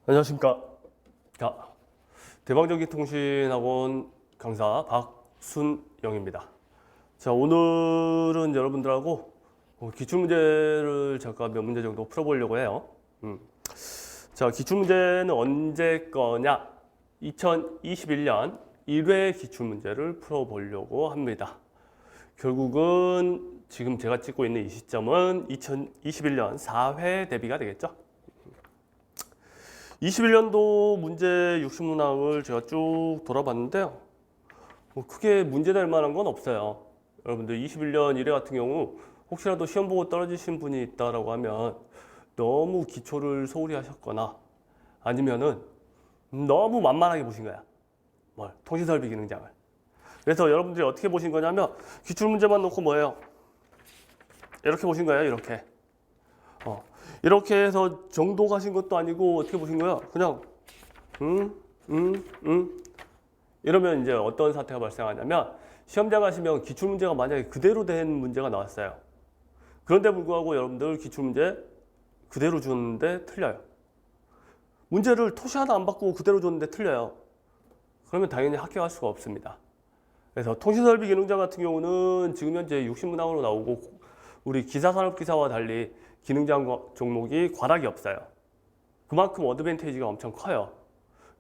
안녕하십니까. 자, 대방전기 통신학원 강사 박순영입니다. 자, 오늘은 여러분들하고 기출문제를 잠깐 몇 문제 정도 풀어보려고 해요. 자, 기출문제는 언제 거냐? 2021년 1회 기출문제를 풀어보려고 합니다. 결국은 지금 제가 찍고 있는 이 시점은 2021년 4회 대비가 되겠죠? 21년도 문제 60문항을 제가 쭉 돌아봤는데요. 크게 문제될 만한 건 없어요. 여러분들 21년 1회 같은 경우 혹시라도 시험 보고 떨어지신 분이 있다라고 하면 너무 기초를 소홀히 하셨거나 아니면은 너무 만만하게 보신 거야. 통신설비 기능장을. 그래서 여러분들이 어떻게 보신 거냐면 기출문제만 놓고 뭐예요? 이렇게 보신 거예요. 이렇게 해서 정도 가신 것도 아니고 어떻게 보신 거예요? 그냥 이러면 이제 어떤 사태가 발생하냐면 시험장 가시면 기출문제가 만약에 그대로 된 문제가 나왔어요. 그런데 불구하고 여러분들 기출문제 그대로 줬는데 틀려요. 문제를 토시 하나 안 바꾸고 그대로 줬는데 틀려요. 그러면 당연히 합격할 수가 없습니다. 그래서 통신설비 기능장 같은 경우는 지금 현재 60문항으로 나오고 우리 기사산업기사와 달리 기능장 종목이 과락이 없어요. 그만큼 어드밴티지가 엄청 커요.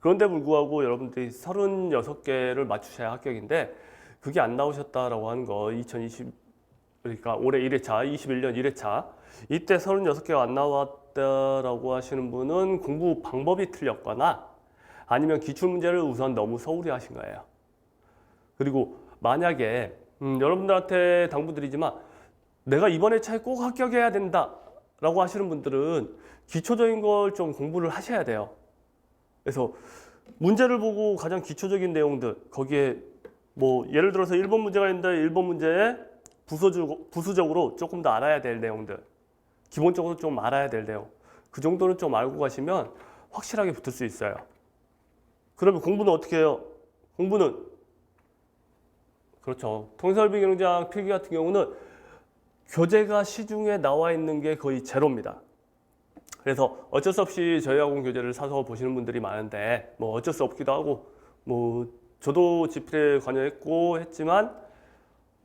그런데 불구하고 여러분들이 36개를 맞추셔야 합격인데 그게 안 나오셨다라고 하는 거 그러니까 올해 1회차, 21년 1회차 이때 36개가 안 나왔다라고 하시는 분은 공부 방법이 틀렸거나 아니면 기출문제를 우선 너무 소홀히 하신 거예요. 그리고 만약에 여러분들한테 당부드리지만 내가 이번 회차에 꼭 합격해야 된다 라고 하시는 분들은 기초적인 걸 좀 공부를 하셔야 돼요. 그래서 문제를 보고 가장 기초적인 내용들 거기에 예를 들어서 1번 문제가 있는데 1번 문제에 부수적으로 조금 더 알아야 될 내용들 기본적으로 좀 알아야 될 내용 그 정도는 좀 알고 가시면 확실하게 붙을 수 있어요. 그러면 공부는 어떻게 해요? 공부는 그렇죠. 통신설비 기능장 필기 같은 경우는 교재가 시중에 나와 있는 게 거의 제로입니다. 그래서 어쩔 수 없이 저희 학원 교재를 사서 보시는 분들이 많은데 어쩔 수 없기도 하고 저도 지필에 관여했고 했지만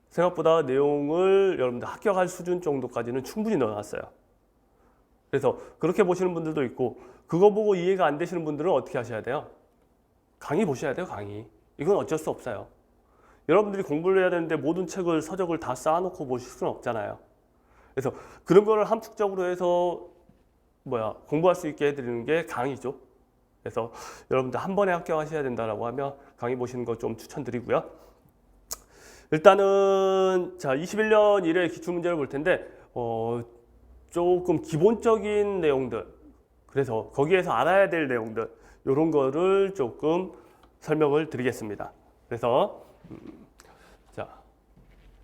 생각보다 내용을 여러분들 합격할 수준 정도까지는 충분히 넣어놨어요. 그래서 그렇게 보시는 분들도 있고 그거 보고 이해가 안 되시는 분들은 어떻게 하셔야 돼요? 강의 보셔야 돼요. 강의. 이건 어쩔 수 없어요. 여러분들이 공부를 해야 되는데 모든 책을 서적을 다 쌓아놓고 보실 수는 없잖아요. 그래서 그런 거를 함축적으로 해서 공부할 수 있게 해드리는 게 강의죠. 그래서 여러분들 한 번에 합격하셔야 된다라고 하면 강의 보시는 거 좀 추천드리고요. 일단은 자 21년 1회 기출문제를 볼 텐데 조금 기본적인 내용들 그래서 거기에서 알아야 될 내용들 이런 거를 조금 설명을 드리겠습니다. 그래서 자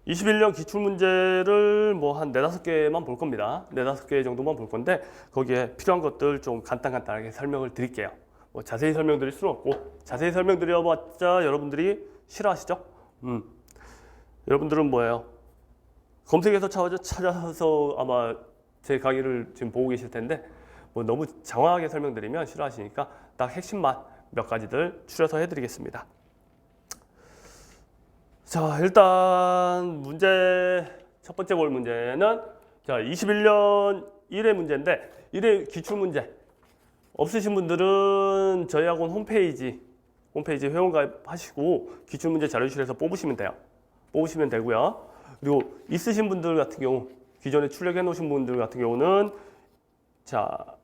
21년 기출문제를 한 4-5개만 볼 겁니다. 4-5개 정도만 볼 건데 거기에 필요한 것들 좀 간단하게 설명을 드릴게요. 자세히 설명드릴 수는 없고 자세히 설명드려봤자 여러분들이 싫어하시죠? 여러분들은 뭐예요? 검색해서 찾아서 아마 제 강의를 지금 보고 계실 텐데 너무 장황하게 설명드리면 싫어하시니까 딱 핵심만 몇 가지들 추려서 해드리겠습니다. 자, 일단 첫 번째 볼 문제는 자 21년 1회 문제인데 1회 기출문제 없으신 분들은 저희 학원 홈페이지 회원가입하시고 기출문제 자료실에서 뽑으시면 돼요. 뽑으시면 되고요. 그리고 있으신 분들 같은 경우 기존에 출력해 놓으신 분들 같은 경우는 자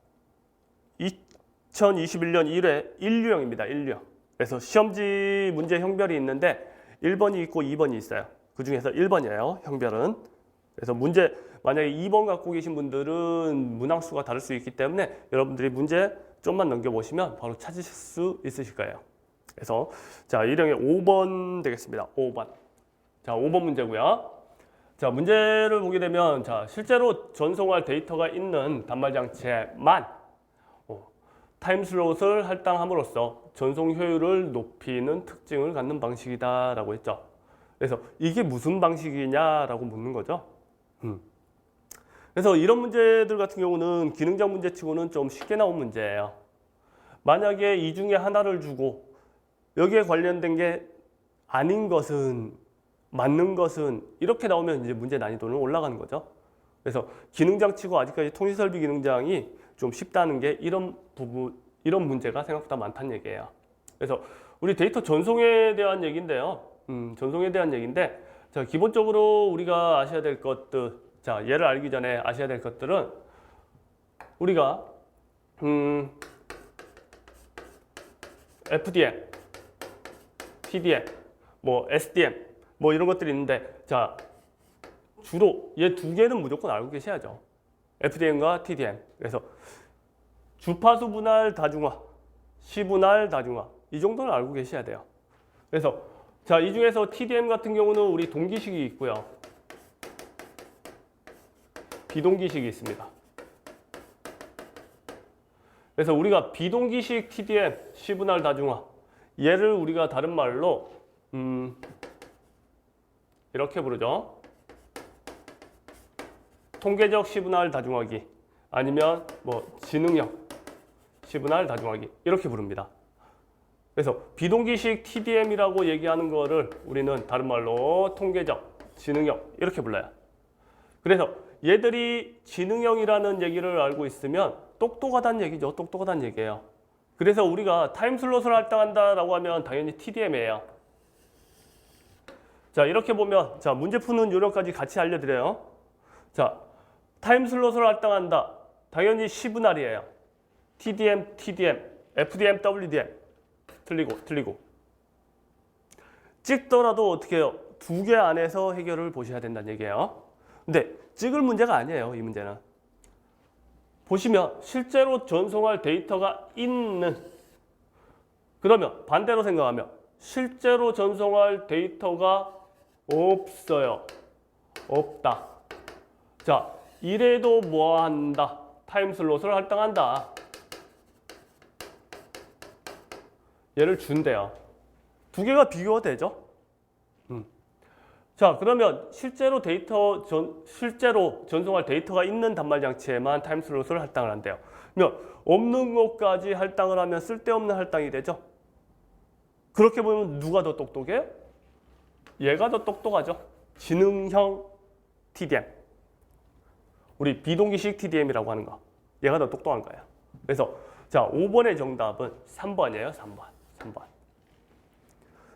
2021년 1회 1유형입니다. 1유형. 그래서 시험지 문제 형별이 있는데 1번이 있고 2번이 있어요. 그 중에서 1번이에요. 형별은. 그래서 문제 만약에 2번 갖고 계신 분들은 문항수가 다를 수 있기 때문에 여러분들이 문제 좀만 넘겨보시면 바로 찾으실 수 있으실 거예요. 그래서 자 1형의 5번 되겠습니다. 5번. 자 5번 문제고요. 자 문제를 보게 되면 자 실제로 전송할 데이터가 있는 단말장치에만 타임슬롯을 할당함으로써 전송 효율을 높이는 특징을 갖는 방식이다라고 했죠. 그래서 이게 무슨 방식이냐라고 묻는 거죠. 그래서 이런 문제들 같은 경우는 기능장 문제치고는 좀 쉽게 나온 문제예요. 만약에 이 중에 하나를 주고 여기에 관련된 게 아닌 것은, 맞는 것은 이렇게 나오면 이제 문제 난이도는 올라가는 거죠. 그래서 기능장치고 아직까지 통신설비 기능장이 좀 쉽다는 게 이런 부분, 이런 문제가 생각보다 많다는 얘기예요. 그래서 우리 데이터 전송에 대한 얘기인데요. 전송에 대한 얘기인데, 자, 기본적으로 우리가 아셔야 될 것들, 자, 얘를 알기 전에 아셔야 될 것들은 우리가 FDM, TDM, 뭐 SDM, 뭐 이런 것들이 있는데, 자, 주로 얘 두 개는 무조건 알고 계셔야죠. FDM과 TDM. 그래서 주파수 분할 다중화, 시분할 다중화, 이 정도는 알고 계셔야 돼요. 그래서 자, 이 중에서 TDM 같은 경우는 우리 동기식이 있고요, 비동기식이 있습니다. 그래서 우리가 비동기식 TDM, 시분할 다중화, 얘를 우리가 다른 말로 이렇게 부르죠. 통계적 시분할 다중화기, 아니면 뭐 지능형 시분할 다중화기, 이렇게 부릅니다. 그래서 비동기식 TDM이라고 얘기하는 거를 우리는 다른 말로 통계적, 지능형, 이렇게 불러요. 그래서 얘들이 지능형이라는 얘기를 알고 있으면 똑똑하다는 얘기죠. 똑똑하다는 얘기예요. 그래서 우리가 타임슬롯을 할당한다라고 하면 당연히 TDM이에요. 자, 이렇게 보면, 자, 문제 푸는 요령까지 같이 알려드려요. 자, 타임슬롯을 할당한다. 당연히 시분할이에요. TDM, TDM, FDM, WDM. 틀리고. 찍더라도 어떻게 해요? 두 개 안에서 해결을 보셔야 된다는 얘기예요. 근데 찍을 문제가 아니에요, 이 문제는. 보시면 실제로 전송할 데이터가 있는, 그러면 반대로 생각하면 실제로 전송할 데이터가 없어요. 없다. 자, 이래도 뭐 한다? 타임슬롯을 할당한다. 얘를 준대요. 두 개가 비교가 되죠? 자, 그러면 실제로 실제로 전송할 데이터가 있는 단말 장치에만 타임슬롯을 할당을 한대요. 그러면 없는 것까지 할당을 하면 쓸데없는 할당이 되죠? 그렇게 보면 누가 더 똑똑해요? 얘가 더 똑똑하죠. 지능형 TDM. 우리 비동기식 TDM이라고 하는 거. 얘가 더 똑똑한 거예요. 그래서 자, 5번의 정답은 3번이에요. 3번.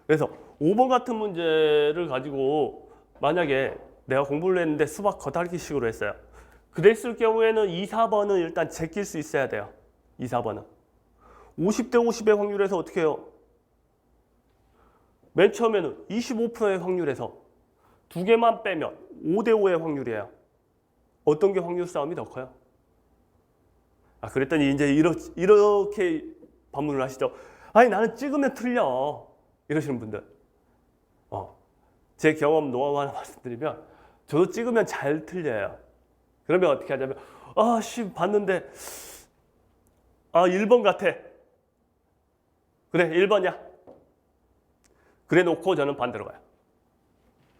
그래서 5번 같은 문제를 가지고 만약에 내가 공부를 했는데 수박 겉핥기식으로 했어요. 그랬을 경우에는 2, 4번은 일단 제낄 수 있어야 돼요. 2, 4번은. 50대 50의 확률에서 어떻게 해요? 맨 처음에는 25%의 확률에서 두 개만 빼면 5대 5의 확률이에요. 어떤 게 확률 싸움이 더 커요? 아, 그랬더니 이제 이렇게 반문을 하시죠. 아니, 나는 찍으면 틀려. 이러시는 분들. 제 경험 노하우 하나 말씀드리면, 저도 찍으면 잘 틀려요. 그러면 어떻게 하냐면, 봤는데, 1번 같아. 그래, 1번이야. 그래 놓고 저는 반대로 가요.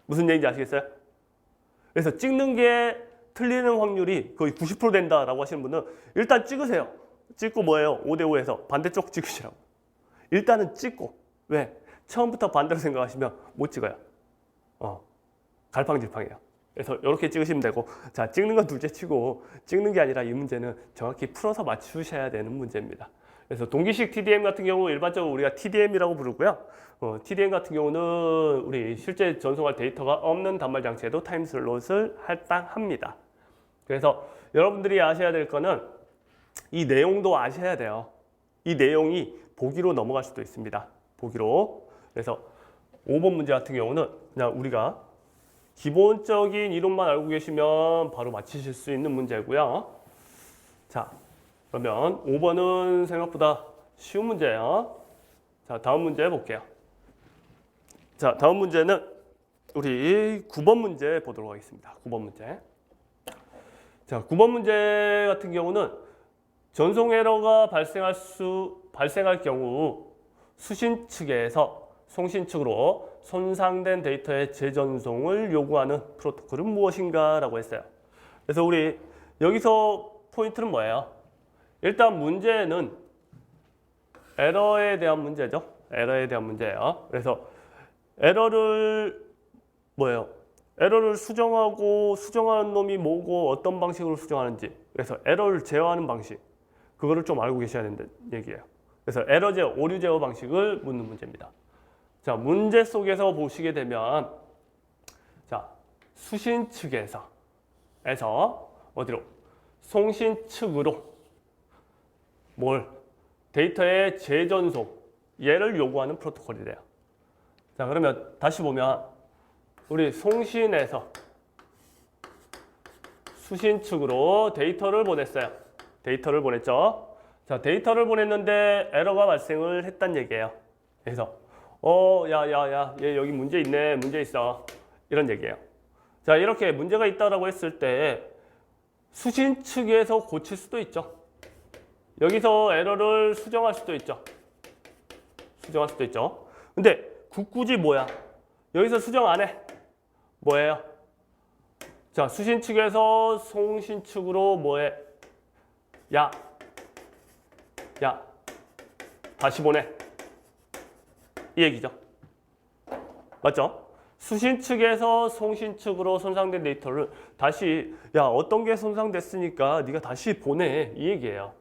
무슨 얘기인지 아시겠어요? 그래서 찍는 게 틀리는 확률이 거의 90% 된다라고 하시는 분은 일단 찍으세요. 찍고 뭐예요? 5대 5에서 반대쪽 찍으시라고. 일단은 찍고. 왜? 처음부터 반대로 생각하시면 못 찍어요. 갈팡질팡해요. 그래서 이렇게 찍으시면 되고, 자, 찍는 건 둘째 치고, 찍는 게 아니라 이 문제는 정확히 풀어서 맞추셔야 되는 문제입니다. 그래서 동기식 TDM 같은 경우 일반적으로 우리가 TDM이라고 부르고요. TDM 같은 경우는 우리 실제 전송할 데이터가 없는 단말 장치에도 타임슬롯을 할당합니다. 그래서 여러분들이 아셔야 될 거는 이 내용도 아셔야 돼요. 이 내용이 보기로 넘어갈 수도 있습니다. 보기로. 그래서 5번 문제 같은 경우는 그냥 우리가 기본적인 이론만 알고 계시면 바로 맞히실 수 있는 문제고요. 자, 그러면 5번은 생각보다 쉬운 문제예요. 자, 다음 문제 볼게요. 자, 다음 문제는 우리 9번 문제 보도록 하겠습니다. 9번 문제. 자, 9번 문제 같은 경우는 전송 에러가 발생할 경우 수신 측에서 송신 측으로 손상된 데이터의 재전송을 요구하는 프로토콜은 무엇인가 라고 했어요. 그래서 우리 여기서 포인트는 뭐예요? 일단 문제는 에러에 대한 문제죠. 에러에 대한 문제예요. 그래서 에러를 뭐예요? 에러를 수정하고 수정하는 놈이 뭐고 어떤 방식으로 수정하는지, 그래서 에러를 제어하는 방식, 그거를 좀 알고 계셔야 된다는 얘기예요. 그래서 에러 제어, 오류 제어 방식을 묻는 문제입니다. 자, 문제 속에서 보시게 되면 자, 수신 측에서 어디로? 송신 측으로 뭘? 데이터의 재전송, 얘를 요구하는 프로토콜이래요. 자, 그러면 다시 보면 우리 송신에서 수신 측으로 데이터를 보냈어요. 데이터를 보냈죠. 자, 데이터를 보냈는데 에러가 발생을 했단 얘기예요. 그래서 얘 여기 문제 있네, 문제 있어, 이런 얘기예요. 자, 이렇게 문제가 있다라고 했을 때 수신 측에서 고칠 수도 있죠. 여기서 에러를 수정할 수도 있죠. 수정할 수도 있죠. 근데 굳이 뭐야? 여기서 수정 안 해. 뭐예요? 자, 수신 측에서 송신 측으로 뭐해? 야, 다시 보내. 이 얘기죠. 맞죠? 수신 측에서 송신 측으로 손상된 데이터를 다시, 어떤 게 손상됐으니까 네가 다시 보내. 이 얘기예요.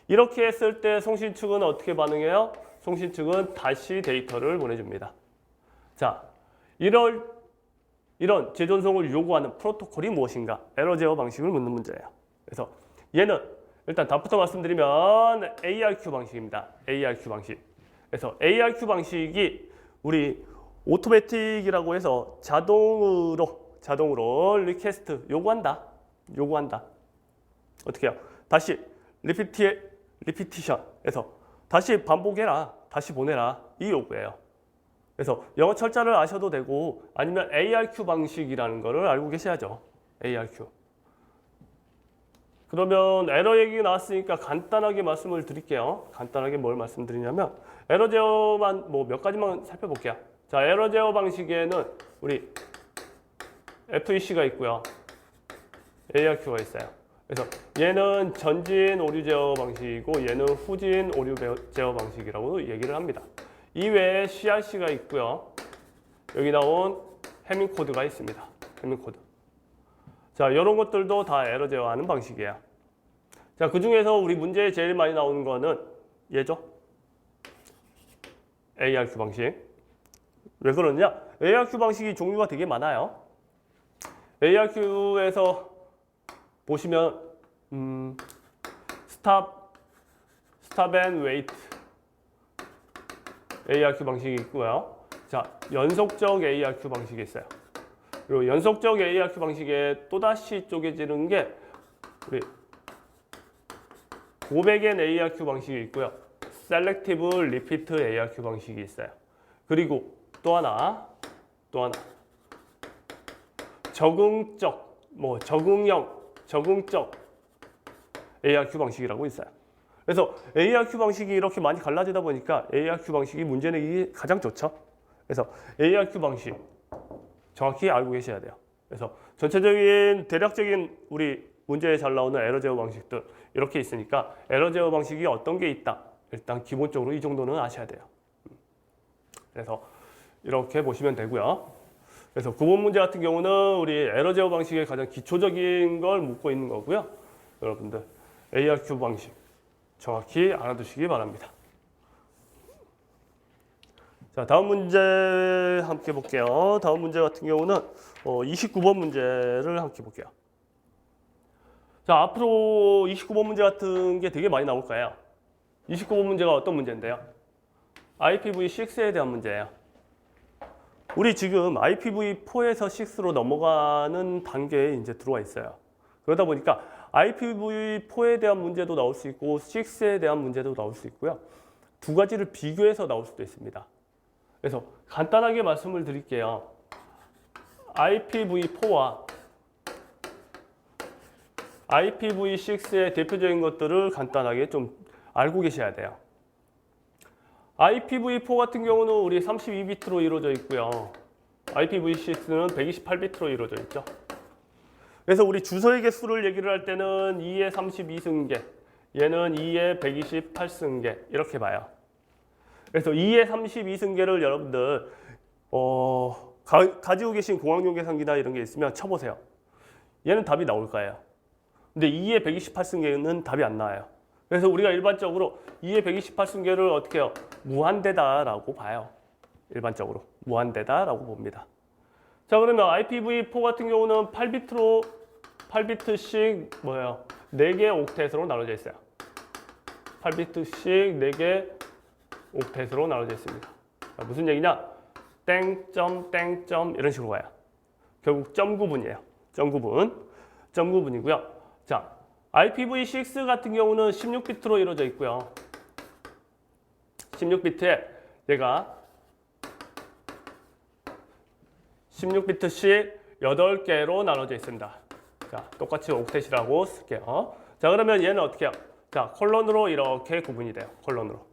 이렇게 했을 때 송신 측은 어떻게 반응해요? 송신 측은 다시 데이터를 보내줍니다. 자, 이런 재전송을 요구하는 프로토콜이 무엇인가? 에러 제어 방식을 묻는 문제예요. 그래서 얘는 일단 답부터 말씀드리면 ARQ 방식입니다. ARQ 방식. 그래서 ARQ 방식이 우리 오토매틱이라고 해서 자동으로 리퀘스트 요구한다. 어떻게 해요? 다시 리피티션에서 다시 반복해라. 다시 보내라. 이 요구예요. 그래서 영어 철자를 아셔도 되고 아니면 ARQ 방식이라는 거를 알고 계셔야죠. ARQ. 그러면 에러 얘기가 나왔으니까 간단하게 말씀을 드릴게요. 간단하게 뭘 말씀드리냐면 에러 제어만 몇 가지만 살펴볼게요. 자, 에러 제어 방식에는 우리 FEC가 있고요. ARQ가 있어요. 그래서 얘는 전진 오류 제어 방식이고 얘는 후진 오류 제어 방식이라고 얘기를 합니다. 이외에 CRC가 있고요. 여기 나온 해밍 코드가 있습니다. 해밍 코드. 자, 이런 것들도 다 에러 제어하는 방식이에요. 자, 그 중에서 우리 문제에 제일 많이 나오는 거는 얘죠. ARQ 방식. 왜 그러냐? ARQ 방식이 종류가 되게 많아요. ARQ에서 보시면 스탑 앤 웨이트 ARQ 방식이 있고요. 자, 연속적 ARQ 방식이 있어요. 그리고 연속적 ARQ 방식에 또다시 쪼개지는 게 우리 고백앤 ARQ 방식이 있고요. 셀렉티브 리피트 ARQ 방식이 있어요. 그리고 또 하나 적응적 ARQ 방식이라고 있어요. 그래서 ARQ 방식이 이렇게 많이 갈라지다 보니까 ARQ 방식이 문제 내기 가장 좋죠. 그래서 ARQ 방식 정확히 알고 계셔야 돼요. 그래서 전체적인 대략적인 우리 문제에 잘 나오는 에러 제어 방식들 이렇게 있으니까 에러 제어 방식이 어떤 게 있다. 일단 기본적으로 이 정도는 아셔야 돼요. 그래서 이렇게 보시면 되고요. 그래서 9번 문제 같은 경우는 우리 에러 제어 방식의 가장 기초적인 걸 묻고 있는 거고요. 여러분들 ARQ 방식 정확히 알아두시기 바랍니다. 자, 다음 문제 함께 볼게요. 다음 문제 같은 경우는 29번 문제를 함께 볼게요. 자, 앞으로 29번 문제 같은 게 되게 많이 나올 거예요. 29번 문제가 어떤 문제인데요? IPv6에 대한 문제예요. 우리 지금 IPv4에서 6로 넘어가는 단계에 이제 들어와 있어요. 그러다 보니까 IPv4에 대한 문제도 나올 수 있고 6에 대한 문제도 나올 수 있고요. 두 가지를 비교해서 나올 수도 있습니다. 그래서 간단하게 말씀을 드릴게요. IPv4와 IPv6의 대표적인 것들을 간단하게 좀 알고 계셔야 돼요. IPv4 같은 경우는 우리 32비트로 이루어져 있고요. IPv6는 128비트로 이루어져 있죠. 그래서 우리 주소의 개수를 얘기를 할 때는 2의 32승계, 얘는 2의 128승계 이렇게 봐요. 그래서 2의 32승계를 여러분들 가지고 계신 공학용 계산기나 이런 게 있으면 쳐보세요. 얘는 답이 나올 거예요. 근데 2의 128승계는 답이 안 나와요. 그래서 우리가 일반적으로 2의 128승계를 어떻게 해요? 무한대다라고 봐요. 일반적으로 무한대다라고 봅니다. 자, 그러면 IPv4 같은 경우는 8비트씩 뭐예요? 4개 옥텟으로 나눠져 있어요. 8비트씩 4개 옥텟으로 나눠져 있습니다. 자, 무슨 얘기냐? 땡점 땡점 이런 식으로 가요. 결국 점 구분이에요. 점 구분이고요. 자, IPv6 같은 경우는 16비트로 이루어져 있고요. 16비트에 얘가 16비트씩 8개로 나눠져 있습니다. 자, 똑같이 옥텟이라고 쓸게요. 자, 그러면 얘는 어떻게 해요? 자, 콜론으로 이렇게 구분이 돼요. 콜론으로.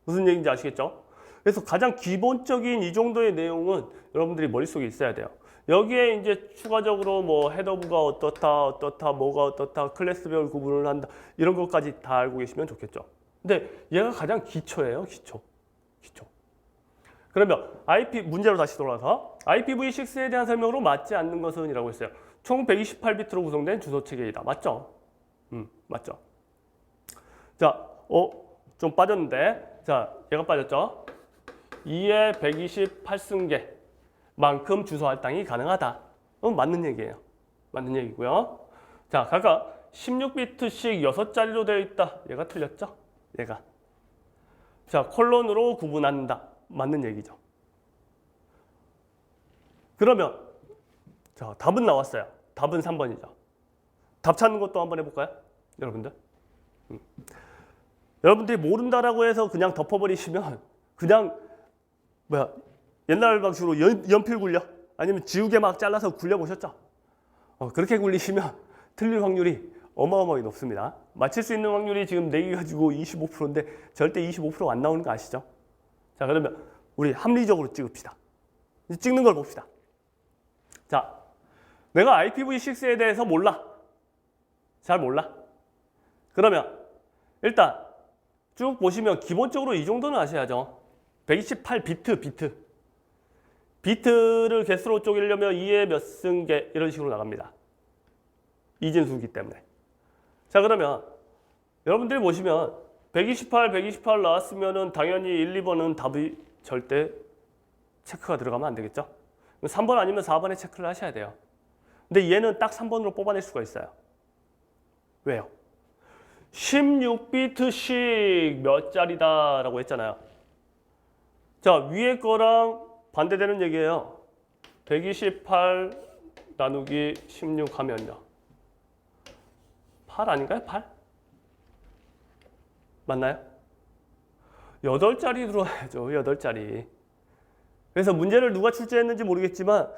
무슨 얘기인지 아시겠죠? 그래서 가장 기본적인 이 정도의 내용은 여러분들이 머릿속에 있어야 돼요. 여기에 이제 추가적으로 뭐 헤더부가 어떻다, 뭐가 어떻다, 클래스별 구분을 한다, 이런 것까지 다 알고 계시면 좋겠죠. 근데 얘가 가장 기초예요, 기초. 그러면 문제로 다시 돌아와서 IPv6에 대한 설명으로 맞지 않는 것은 이라고 했어요. 총 128비트로 구성된 주소 체계이다. 맞죠? 맞죠? 자, 좀 빠졌는데, 자, 얘가 빠졌죠? 2의 128승계만큼 주소 할당이 가능하다. 맞는 얘기예요. 맞는 얘기고요. 자, 각각 16비트씩 6자리로 되어 있다. 얘가 틀렸죠? 얘가. 자, 콜론으로 구분한다. 맞는 얘기죠. 그러면 자, 답은 나왔어요. 답은 3번이죠. 답 찾는 것도 한번 해볼까요? 여러분들. 여러분들이 모른다라고 해서 그냥 덮어버리시면 그냥 옛날 방식으로 연필 굴려 아니면 지우개 막 잘라서 굴려보셨죠? 그렇게 굴리시면 틀릴 확률이 어마어마하게 높습니다. 맞힐 수 있는 확률이 지금 4개 가지고 25%인데 절대 25%가 안 나오는 거 아시죠? 자, 그러면 우리 합리적으로 찍읍시다. 찍는 걸 봅시다. 자, 내가 IPv6에 대해서 몰라. 잘 몰라. 그러면 일단 쭉 보시면 기본적으로 이 정도는 아셔야죠. 128비트. 비트를 개수로 쪼개려면 2의 몇 승계 이런 식으로 나갑니다. 이진수기 때문에. 자, 그러면 여러분들이 보시면 128 나왔으면은 당연히 1, 2번은 답이 절대 체크가 들어가면 안 되겠죠? 3번 아니면 4번에 체크를 하셔야 돼요. 근데 얘는 딱 3번으로 뽑아낼 수가 있어요. 왜요? 16비트씩 몇 자리다라고 했잖아요. 자, 위에 거랑 반대되는 얘기예요. 128 나누기 16 하면요. 8 아닌가요? 8? 맞나요? 8자리 들어와야죠. 8자리. 그래서 문제를 누가 출제했는지 모르겠지만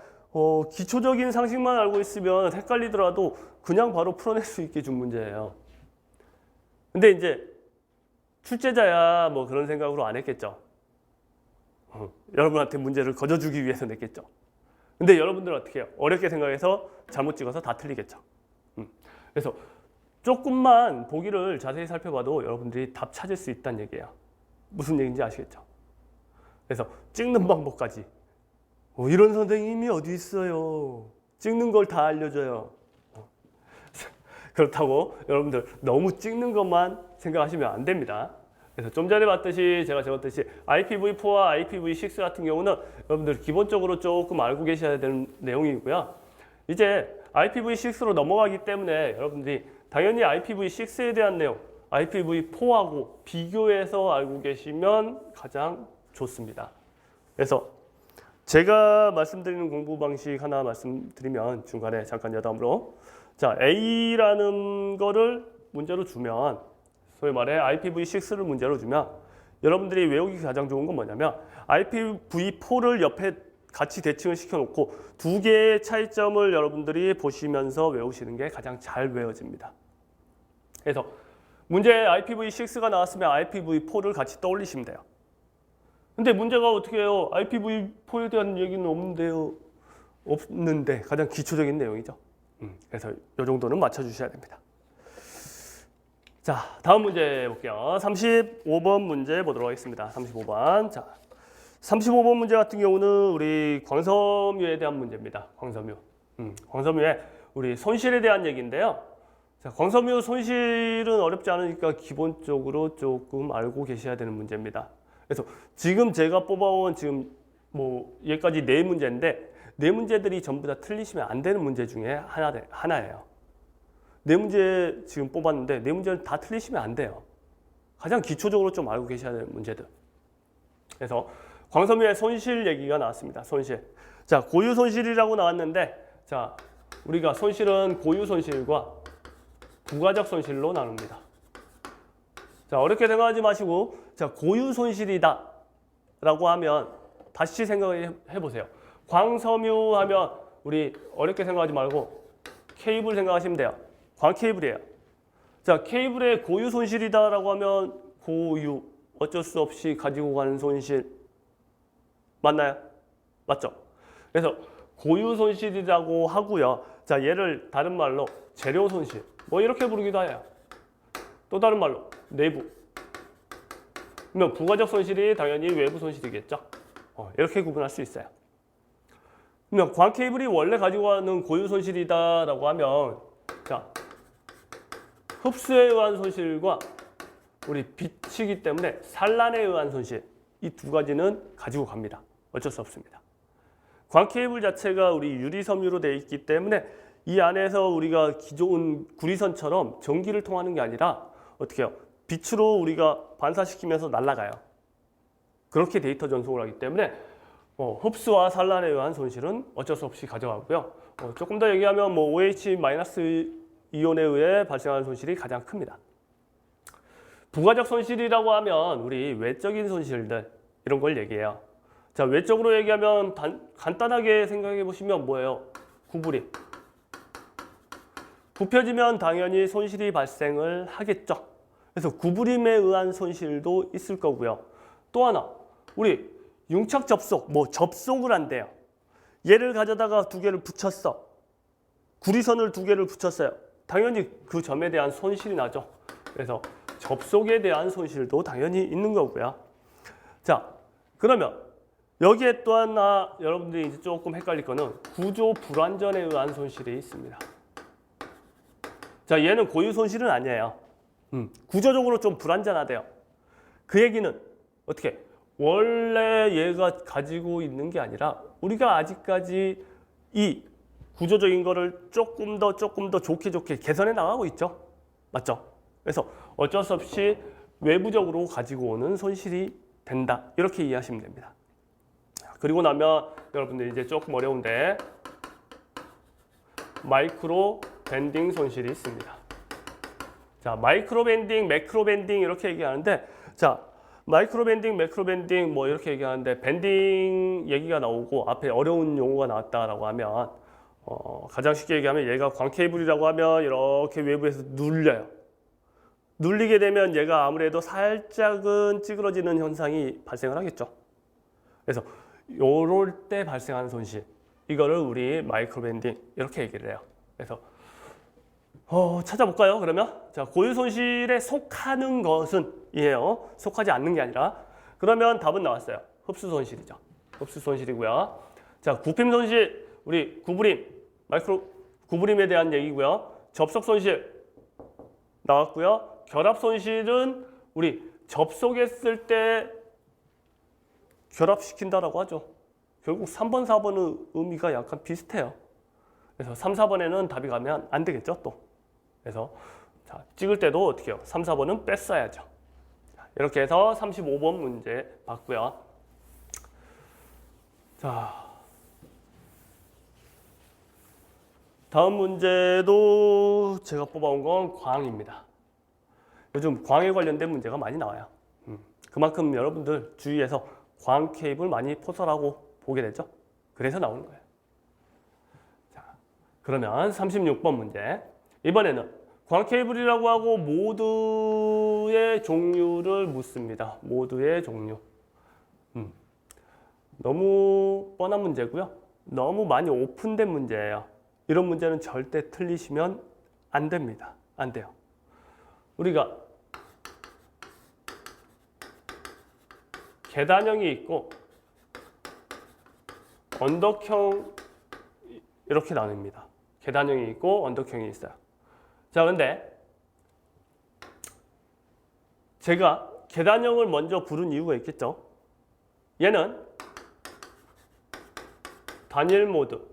기초적인 상식만 알고 있으면 헷갈리더라도 그냥 바로 풀어낼 수 있게 준 문제예요. 근데 이제 출제자야 뭐 그런 생각으로 안 했겠죠. 여러분한테 문제를 거저주기 위해서 냈겠죠. 근데 여러분들은 어떻게 해요? 어렵게 생각해서 잘못 찍어서 다 틀리겠죠. 그래서 조금만 보기를 자세히 살펴봐도 여러분들이 답 찾을 수 있다는 얘기예요. 무슨 얘기인지 아시겠죠? 그래서 찍는 방법까지. 이런 선생님이 어디 있어요? 찍는 걸 다 알려줘요. 그렇다고 여러분들 너무 찍는 것만 생각하시면 안 됩니다. 그래서 좀 전에 봤듯이 제가 적었듯이 IPv4와 IPv6 같은 경우는 여러분들 기본적으로 조금 알고 계셔야 되는 내용이고요. 이제 IPv6로 넘어가기 때문에 여러분들이 당연히 IPv6에 대한 내용, IPv4하고 비교해서 알고 계시면 가장 좋습니다. 그래서 제가 말씀드리는 공부 방식 하나 말씀드리면 중간에 잠깐 여담으로 자, A라는 거를 문제로 주면 소위 말해 IPv6를 문제로 주면 여러분들이 외우기 가장 좋은 건 뭐냐면 IPv4를 옆에 같이 대칭을 시켜놓고 두 개의 차이점을 여러분들이 보시면서 외우시는 게 가장 잘 외워집니다. 그래서 문제에 IPv6가 나왔으면 IPv4를 같이 떠올리시면 돼요. 근데 문제가 어떻게 해요? IPv4에 대한 얘기는 없는데 가장 기초적인 내용이죠. 그래서 이 정도는 맞춰주셔야 됩니다. 자, 다음 문제 볼게요. 35번 문제 보도록 하겠습니다. 35번. 자, 35번 문제 같은 경우는 우리 광섬유에 대한 문제입니다. 광섬유. 광섬유의 우리 손실에 대한 얘기인데요. 자, 광섬유 손실은 어렵지 않으니까 기본적으로 조금 알고 계셔야 되는 문제입니다. 그래서 지금 제가 뽑아온 지금 뭐 여기까지 4문제인데 4문제들이 전부 다 틀리시면 안 되는 문제 중에 하나예요. 4문제 지금 뽑았는데 4문제를 다 틀리시면 안 돼요. 가장 기초적으로 좀 알고 계셔야 되는 문제들. 그래서 광섬유의 손실 얘기가 나왔습니다. 손실. 자, 고유 손실이라고 나왔는데, 자, 우리가 손실은 고유 손실과 부가적 손실로 나눕니다. 자, 어렵게 생각하지 마시고, 자, 고유 손실이다 라고 하면 다시 생각해 보세요. 광섬유 하면 우리 어렵게 생각하지 말고 케이블 생각하시면 돼요. 광 케이블이에요. 자, 케이블의 고유 손실이다라고 하면 고유, 어쩔 수 없이 가지고 가는 손실 맞나요? 맞죠? 그래서 고유 손실이라고 하고요. 자, 얘를 다른 말로 재료 손실 뭐 이렇게 부르기도 해요. 또 다른 말로 내부. 그러면 부가적 손실이 당연히 외부 손실이겠죠. 이렇게 구분할 수 있어요. 그러면 광 케이블이 원래 가지고 가는 고유 손실이다라고 하면, 자, 흡수에 의한 손실과 우리 빛이기 때문에 산란에 의한 손실, 이 두 가지는 가지고 갑니다. 어쩔 수 없습니다. 광 케이블 자체가 우리 유리섬유로 되어 있기 때문에 이 안에서 우리가 기존 구리선처럼 전기를 통하는 게 아니라 어떻게 해요? 빛으로 우리가 반사시키면서 날아가요. 그렇게 데이터 전송을 하기 때문에 흡수와 산란에 의한 손실은 어쩔 수 없이 가져가고요. 조금 더 얘기하면 뭐 OH- 이온에 의해 발생하는 손실이 가장 큽니다. 부가적 손실이라고 하면 우리 외적인 손실들 이런 걸 얘기해요. 자, 외적으로 얘기하면 간단하게 생각해 보시면 뭐예요? 구부림. 굽혀지면 당연히 손실이 발생을 하겠죠. 그래서 구부림에 의한 손실도 있을 거고요. 또 하나, 우리 융착 접속, 뭐 접속을 한대요. 얘를 가져다가 2개를 붙였어. 구리선을 2개를 붙였어요. 당연히 그 점에 대한 손실이 나죠. 그래서 접속에 대한 손실도 당연히 있는 거고요. 자, 그러면 여기에 또 하나 여러분들이 이제 조금 헷갈릴 거는 구조 불완전에 의한 손실이 있습니다. 자, 얘는 고유 손실은 아니에요. 구조적으로 좀 불완전하대요. 그 얘기는 어떻게? 원래 얘가 가지고 있는 게 아니라 우리가 아직까지 이 구조적인 거를 조금 더 좋게 개선해 나가고 있죠. 맞죠? 그래서 어쩔 수 없이 외부적으로 가지고 오는 손실이 된다. 이렇게 이해하시면 됩니다. 그리고 나면 여러분들 이제 조금 어려운데 마이크로 밴딩 손실이 있습니다. 자, 마이크로 밴딩, 매크로 밴딩 이렇게 얘기하는데, 자, 마이크로 밴딩, 매크로 밴딩 뭐 이렇게 얘기하는데 밴딩 얘기가 나오고 앞에 어려운 용어가 나왔다라고 하면 가장 쉽게 얘기하면 얘가 광 케이블이라고 하면 이렇게 외부에서 눌려요. 눌리게 되면 얘가 아무래도 살짝은 찌그러지는 현상이 발생을 하겠죠. 그래서 요럴 때 발생하는 손실, 이거를 우리 마이크로 밴딩 이렇게 얘기를 해요. 그래서 찾아볼까요? 그러면 자, 고유 손실에 속하는 것은 이에요. 속하지 않는 게 아니라. 그러면 답은 나왔어요. 흡수 손실이죠. 흡수 손실이고요. 자, 굽힘 손실, 우리 구부림, 마이크로 구부림에 대한 얘기고요. 접속 손실 나왔고요. 결합 손실은 우리 접속했을 때 결합시킨다라고 하죠. 결국 3번, 4번의 의미가 약간 비슷해요. 그래서 3, 4번에는 답이 가면 안 되겠죠, 또. 그래서 자, 찍을 때도 어떻게 해요? 3, 4번은 뺐어야죠. 이렇게 해서 35번 문제 봤고요. 자, 다음 문제도 제가 뽑아온 건 광입니다. 요즘 광에 관련된 문제가 많이 나와요. 그만큼 여러분들 주위에서 광 케이블 많이 포설하고 보게 되죠. 그래서 나오는 거예요. 자, 그러면 36번 문제. 이번에는 광 케이블이라고 하고 모드의 종류를 묻습니다. 모드의 종류. 너무 뻔한 문제고요. 너무 많이 오픈된 문제예요. 이런 문제는 절대 틀리시면 안 됩니다. 안 돼요. 우리가 계단형이 있고 언덕형 이렇게 나뉩니다. 계단형이 있고 언덕형이 있어요. 자, 근데 제가 계단형을 먼저 부른 이유가 있겠죠. 얘는 단일 모드.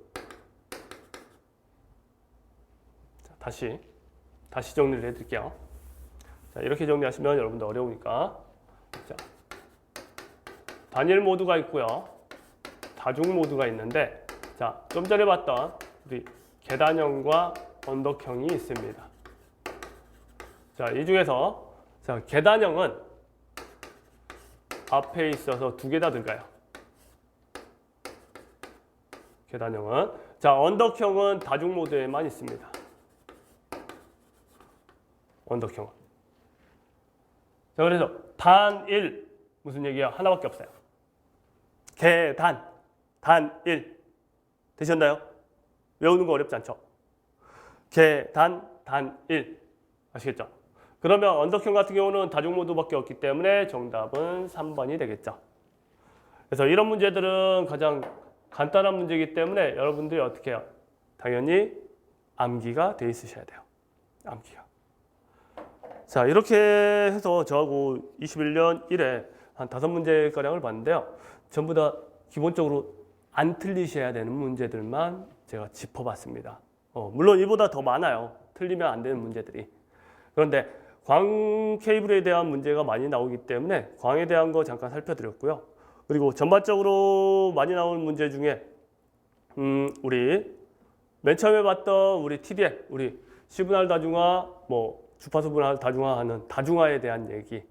자, 다시 정리를 해드릴게요. 자, 이렇게 정리하시면 여러분들 어려우니까. 자, 단일 모드가 있고요. 다중 모드가 있는데, 자, 좀 전에 봤던 우리 계단형과 언덕형이 있습니다. 자, 이 중에서 자, 계단형은 앞에 있어서 두 개 다 들어가요. 계단형은. 자, 언덕형은 다중 모드에만 있습니다. 언덕형은. 자, 그래서 단일 무슨 얘기야? 하나밖에 없어요. 단일 되셨나요? 외우는 거 어렵지 않죠? 단일 아시겠죠? 그러면 언덕형 같은 경우는 다중 모드밖에 없기 때문에 정답은 3번이 되겠죠. 그래서 이런 문제들은 가장 간단한 문제이기 때문에 여러분들이 어떻게 해요? 당연히 암기가 돼 있으셔야 돼요. 암기가. 자, 이렇게 해서 저하고 21년 1회 한 5문제가량을 봤는데요. 전부 다 기본적으로 안 틀리셔야 되는 문제들만 제가 짚어봤습니다. 물론 이보다 더 많아요. 틀리면 안 되는 문제들이. 그런데 광 케이블에 대한 문제가 많이 나오기 때문에 광에 대한 거 잠깐 살펴드렸고요. 그리고 전반적으로 많이 나오는 문제 중에 우리 맨 처음에 봤던 우리 TDL, 우리 시분할 다중화, 뭐 주파수 분할 다중화하는 다중화에 대한 얘기,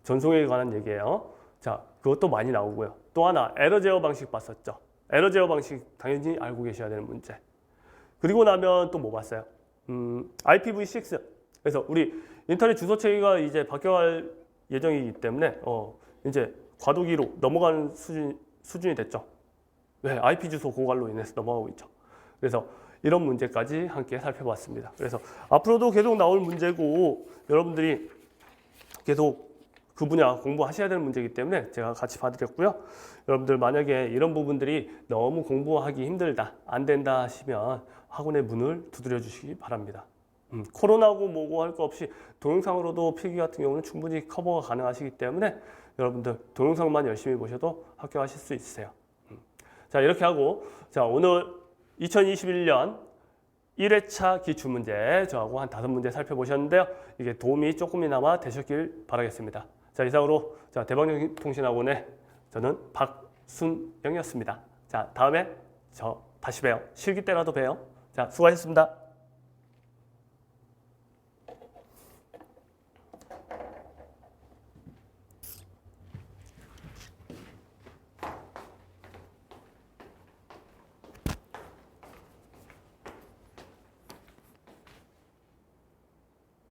전송에 관한 얘기예요. 자, 그것도 많이 나오고요. 또 하나 에러 제어 방식 봤었죠. 에러 제어 방식 당연히 알고 계셔야 되는 문제. 그리고 나면 또 뭐 봤어요? IPv6. 그래서 우리 인터넷 주소 체계가 이제 바뀌어갈 예정이기 때문에 이제 과도기로 넘어가는 수준이 됐죠. 네, IP 주소 고갈로 인해서 넘어가고 있죠. 그래서 이런 문제까지 함께 살펴봤습니다. 그래서 앞으로도 계속 나올 문제고 여러분들이 계속 그 분야 공부하셔야 되는 문제이기 때문에 제가 같이 봐드렸고요. 여러분들 만약에 이런 부분들이 너무 공부하기 힘들다, 안 된다 하시면 학원의 문을 두드려 주시기 바랍니다. 코로나고 뭐고 할 거 없이 동영상으로도 필기 같은 경우는 충분히 커버가 가능하시기 때문에 여러분들 동영상만 열심히 보셔도 합격하실 수 있으세요. 자, 이렇게 하고 자, 오늘 2021년 1회차 기출문제 저하고 한 5문제 살펴보셨는데요. 이게 도움이 조금이나마 되셨길 바라겠습니다. 자, 이상으로 자, 대박통신학원의 저는 박순영이었습니다. 자, 다음에 저 다시 봬요. 실기 때라도 봬요. 자, 수고하셨습니다.